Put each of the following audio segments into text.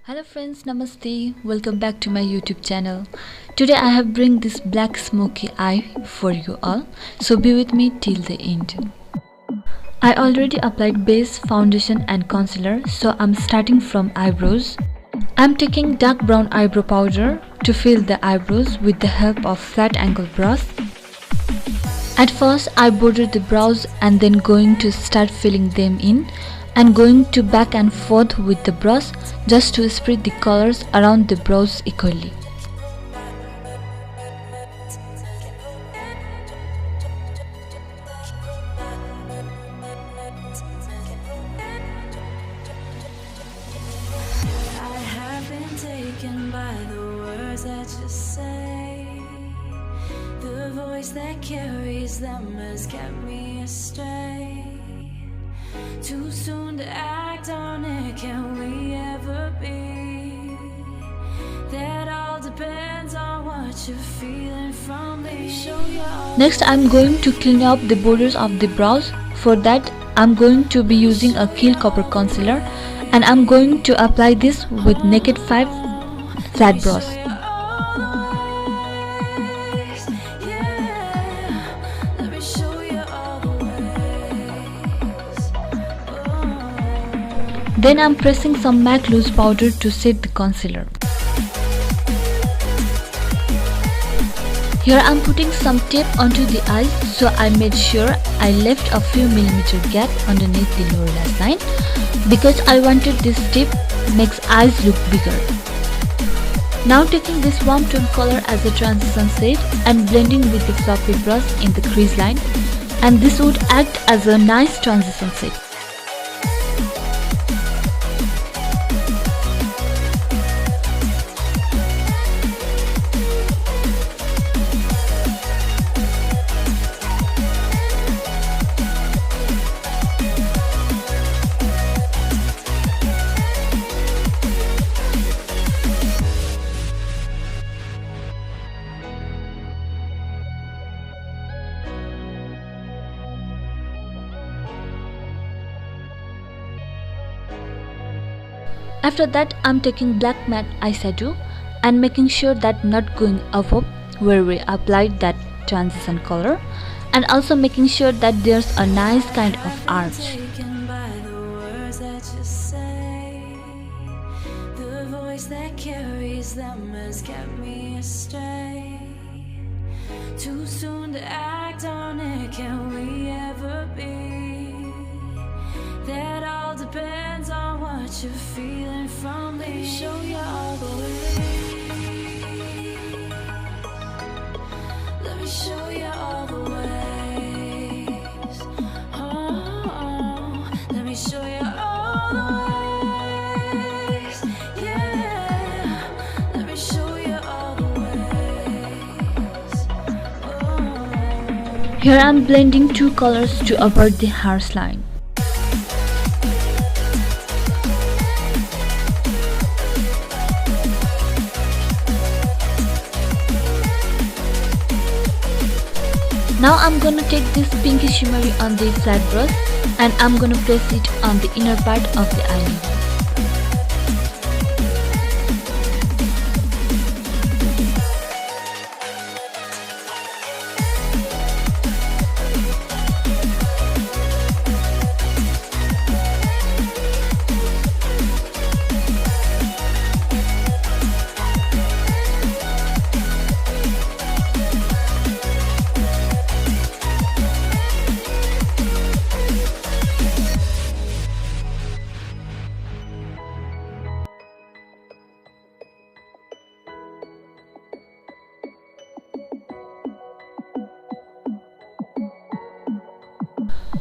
Hello friends, namaste. Welcome back to my YouTube channel. Today I have bring this black smoky eye for you all. So be with me till the end. I already applied base, foundation and concealer, so I'm starting from eyebrows. I'm taking dark brown eyebrow powder to fill the eyebrows with the help of flat angle brush. At first I border the brows and then going to start filling them in and going to back and forth with the brush just to spread the colors around the brows equally. I have been taken by the words that you say. The voice that carries them has kept me astray. Too soon to act on it, can we ever be? That all depends on what you're feeling from me. Next I'm going to clean up the borders of the brows. For that I'm going to be using a Keel Copper concealer and I'm going to apply this with Naked 5 flat brush. Then I'm pressing some MAC loose powder to set the concealer. Here I'm putting some tape onto the eyes, so I made sure I left a few millimeter gap underneath the lower lash line because I wanted this tape makes eyes look bigger. Now taking this warm tone color as a transition shade and blending with the fluffy brush in the crease line, and this would act as a nice transition shade. After that I'm taking black matte eyeshadow and making sure that not going above where we applied that transition color, and also making sure that there's a nice kind of arch. The voice that carries them has kept me astray. Too soon to act on it, can we ever be? That all depends on what you're feeling from me. Show you all the way. Let me show you all the ways. Oh, let me show you all the ways. Yeah, let me show you all the ways. Oh. Here I'm blending two colors to avoid the harsh line. Now I'm gonna take this pinky shimmery on the flat brush and I'm gonna place it on the inner part of the eyelid.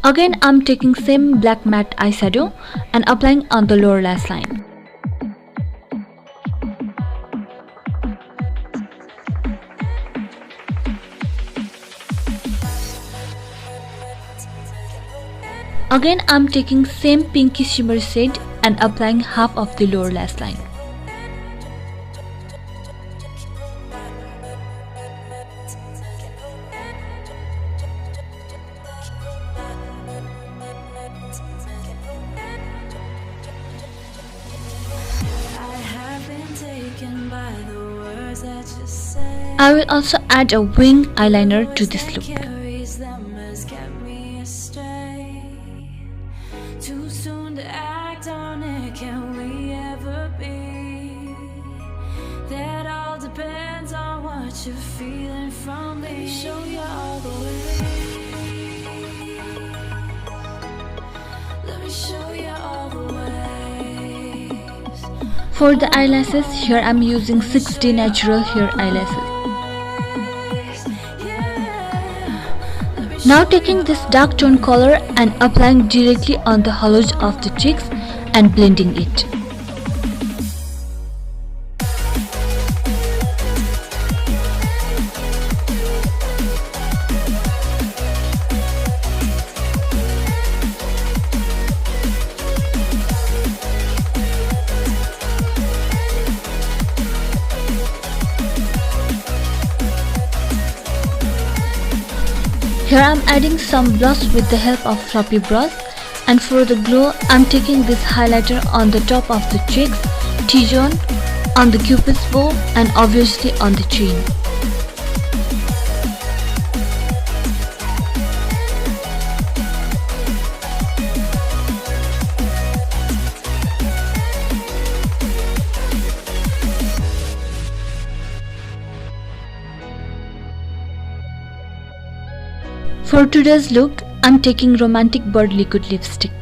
Again I'm taking same black matte eyeshadow and applying on the lower lash line. Again I'm taking same pinky shimmer shade and applying half of the lower lash line. say. I will also add a wing eyeliner to this look. Carries them has kept me astray. Too soon to act on it, can we ever be? That all depends on what you're feeling from me. Let me show you all the way. Let me show you all the ways. For the eyelashes, here I'm using 60 natural hair eyelashes. Now taking this dark tone color and applying directly on the hollows of the cheeks and blending it. Here I am adding some blush with the help of floppy brush, and for the glow I am taking this highlighter on the top of the cheeks, T-zone, on the cupid's bow and obviously on the chin. For today's look, I'm taking Romantic Bird liquid lipstick.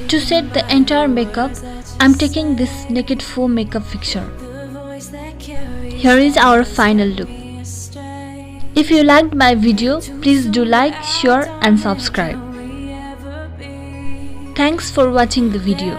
To set the entire makeup, I'm taking this Naked Foam makeup fixture. Here is our final look. If you liked my video, please do like, share and subscribe. Thanks for watching the video.